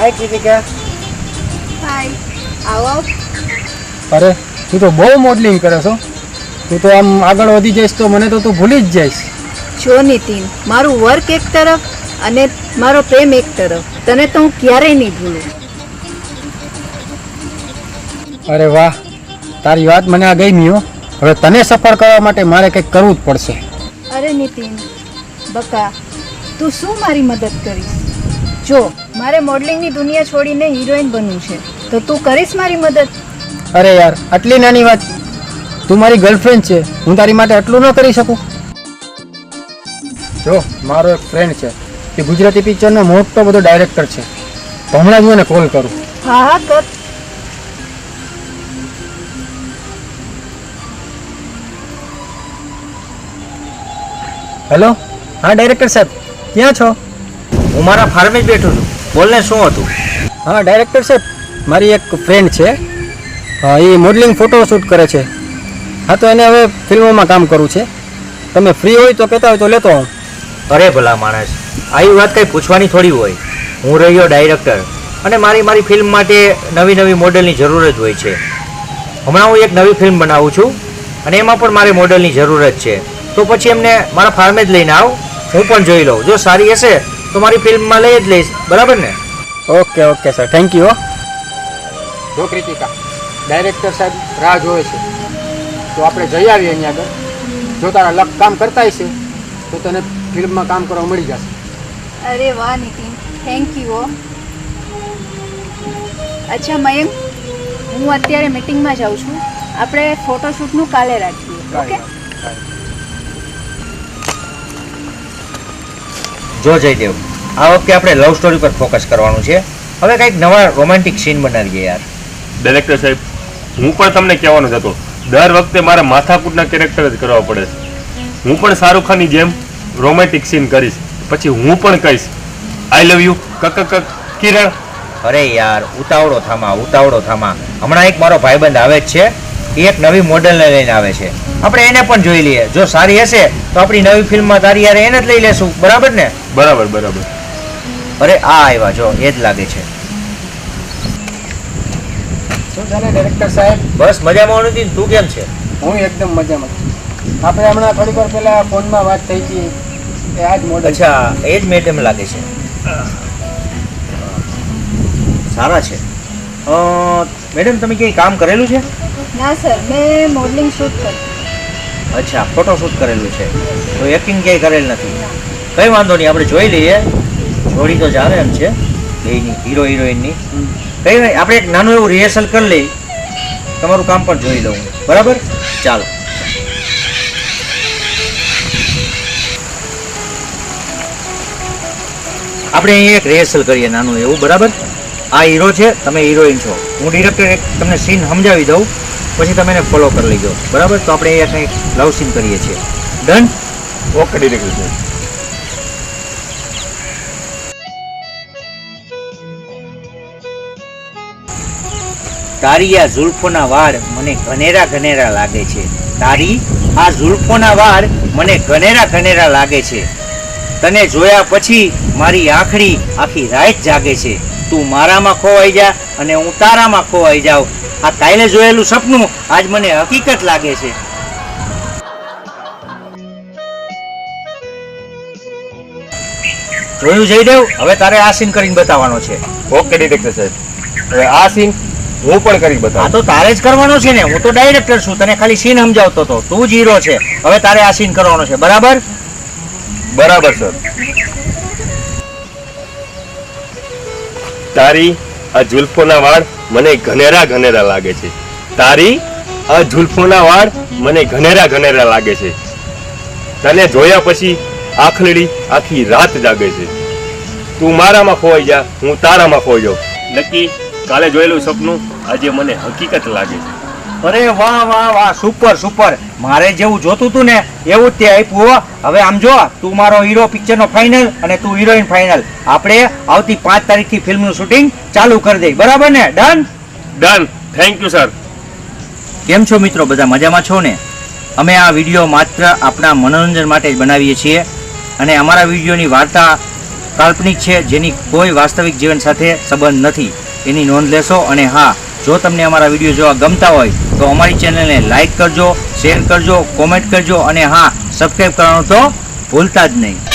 હાય કૃતિકા. હાય, આવો. અરે તું તો બહુ મોડલિંગ કરે છો. તું તો આમ આગળ વધી જઈશ તો મને તો તું ભૂલી જ જઈશ. જો નીતિન, મારું વર્ક એક તરફ અને મારો પ્રેમ એક તરફ. તને તો હું ક્યારેય નહીં ભૂલું. અરે વાહ, તારી વાત મને આ ગમી હો. હવે તને સફળ કરવા માટે મારે કંઈક કરવું જ પડશે. અરે નીતિન બકા, તું શું મારી મદદ કરીશ? જો મારે મોડલિંગની દુનિયા છોડીને હિરોઈન બનવું છે, તો તું કરીશ મારી મદદ? અરે યાર, આટલી નાની વાત. તું મારી ગર્લફ્રેન્ડ છે, હું તારી માટે આટલું ન કરી શકું? જો મારો એક ફ્રેન્ડ છે, એ ગુજરાતી પિક્ચરનો મોટો બધો ડાયરેક્ટર છે. તો હમણાં જ હું એને કોલ કરું. હા હા કર. હેલો, હા ડાયરેક્ટર સાહેબ, ક્યાં છો? હું મારા ફાર્મે જ બેઠો છું. બોલને, શું હતું? હા ડાયરેક્ટર સાહેબ, મારી એક ફ્રેન્ડ છે, એ મોડલિંગ ફોટો શૂટ કરે છે. હા તો એને હવે ફિલ્મોમાં કામ કરવું છે. તમે ફ્રી હોય તો કહેતા હોય તો લેતો આવું. અરે ભલા માણસ, આવી વાત કંઈ પૂછવાની થોડી હોય. હું રહ્યો ડાયરેક્ટર અને મારી ફિલ્મ માટે નવી નવી મોડલની જરૂર જ હોય છે. હમણાં હું એક નવી ફિલ્મ બનાવું છું અને એમાં પણ મારે મોડલની જરૂર જ છે. તો પછી એમને મારા ફાર્મે જ લઈને આવ, હું પણ જોઈ લઉં. જો સારી હશે તો મારી ફિલ્મમાં લઈ જ લઈશ, બરાબર ને? Okay okay sir, thank you. જો કૃતિકા, ડાયરેક્ટર સાહેબ રાહ જોવે છે, તો આપણે જઈ આવીએ એની આગળ. જો તારા લક કામ કરતા હશે તો તને ફિલ્મમાં કામ કરવા મળી જશે. અરે વાહ નીતિન, થેન્ક યુ. અચ્છા મયંક, હું અત્યારે મીટિંગમાં જાઉં છું. આપણે ફોટોશૂટનું કાલે રાખીએ, ઓકે? જો જયદેવ, આ વખતે આપણે લવ સ્ટોરી પર ફોકસ કરવાનું છે. હવે કંઈક નવા રોમેન્ટિક સીન બનાવીએ યાર. ડાયરેક્ટર સાહેબ, હું પણ તમને કહેવાનો જ હતો, દર વખતે મારા માથાકૂટના કેરેક્ટર જ કરવા પડે છે. હું પણ શાહરૂખ ખાનની જેમ રોમેન્ટિક સીન કરીશ, પછી હું પણ કહીશ આઈ લવ યુ કિરણ. અરે યાર, ઉતાવળો થામા. હમણાં એક મારો ભાઈબંધ આવે જ છે, એ એક નવી મોડલને લઈને આવે છે. આપણે એને પણ જોઈ લઈએ. જો સારી હશે તો આપણી નવી ફિલ્મમાં તારી યાર એને જ લઈ લેશું, બરાબર ને? બરાબર. અરે આ આવ્યા, જો એ જ લાગે છે. શું ચાલે ડાયરેક્ટર સાહેબ? બસ મજામાં નથી. તું કેમ છે? હું એકદમ મજામાં છું. આપણે હમણાં થોડીક વાર પહેલા ફોનમાં વાત થઈ હતી, એ આ જ મોડલ. અચ્છા, એ જ મેડમ લાગે છે. સારા છે. મેડમ, તમે ક્યાંય કામ કરેલું છે? ના સર, મેં મોડલિંગ શૂટ કરી. અચ્છા, ફોટો શૂટ કરેલું છે, તો એક્ટિંગ ક્યાંય કરેલ નથી. કંઈ વાંધો નહીં, આપણે જોઈ લઈએ. જોડી તો ચાલે એમ છે બેયની, હીરો હિરોઈનની. કંઈ નહીં, આપણે એક નાનું એવું રિહર્સલ કરી લઈએ. તમારું કામ પણ જોઈ લઉં, બરાબર? ચાલો. આપણે અહીંયા એક રિહર્સલ કરીએ નાનું એવું, બરાબર? આ હીરો છે, તમે હિરોઈન છો. હું ડિરેક્ટર એક તમને સીન સમજાવી દઉં, પછી તમે એને ફોલો કરી લેજો, બરાબર? તો આપણે અહીંયા કંઈક લવ સીન કરીએ છીએ. ડન? ઓકે ડાયરેક્ટર સાહેબ. તારી આ ઝુલ્ફોના વાળ મને ઘનેરા ઘનેરા લાગે છે. તારી આ ઝુલ્ફોના વાળ મને ઘનેરા લાગે છે. તને જોયા પછી મારી આંખડી આખી રાત જાગે છે. તું મારામાં ખોવાઈ જા અને હું તારામાં ખોવાઈ જાઉં. આ કાલે જોયેલું સપનું આજ મને હકીકત લાગે છે. જોયું જયદેવ? હવે તારે આ સીન કરીને બતાવવાનો છે. ઓકે ડાયરેક્ટર સાહેબ, હવે આ સીન હું પણ કરી આ બતાવું. તો તારે જ કરવાનો છે ને, હું તો ડાયરેક્ટર છું, તને ખાલી સીન સમજાવતો હતો. તું જ હીરો છે, હવે તારે આ સીન કરવાનો છે, બરાબર? બરાબર સર. તારી આ ઝુલ્ફોના વાળ મને ઘનેરા લાગે છે. તારી આ ઝુલ્ફોના વાળ મને ઘનેરા લાગે છે. તને જોયા પછી આખલડી આખી રાત જાગે છે. તું મારામાં ખોવાઈ જા, હું તારામાં ખોવાઈ જાઉં. નક્કી કાલે જોયેલું સપનું આજે મને હકીકત લાગે છે. અરે વાહ, સુપર. મારે જેવું જોતું હતું ને એવું જ તે આપ્યું. હવે આમ જો, તું મારો હીરો પિક્ચરનો ફાઇનલ અને તું હિરોઈન ફાઇનલ. આપણે આવતી 5 તારીખથી ફિલ્મનું શૂટિંગ ચાલુ કરી દઈ, બરાબર ને? ડન. Thank you sir. કેમ છો મિત્રો, બધા મજામાં છો ને? અમે આ વિડીયો માત્ર આપણા મનોરંજન માટે જ બનાવીએ છીએ અને અમારા વિડીયોની વાર્તા કાલ્પનિક છે, જેની કોઈ વાસ્તવિક જીવન સાથે સંબંધ નથી, એની નોંધ લેશો. અને હા, જો તમને અમારા વિડીયો જોવા ગમતા હોય તો અમારી ચેનલને લાઈક કરજો, શેર કરજો, કોમેન્ટ કરજો અને હા, સબસ્ક્રાઈબ કરવાનું તો ભૂલતા જ નહીં.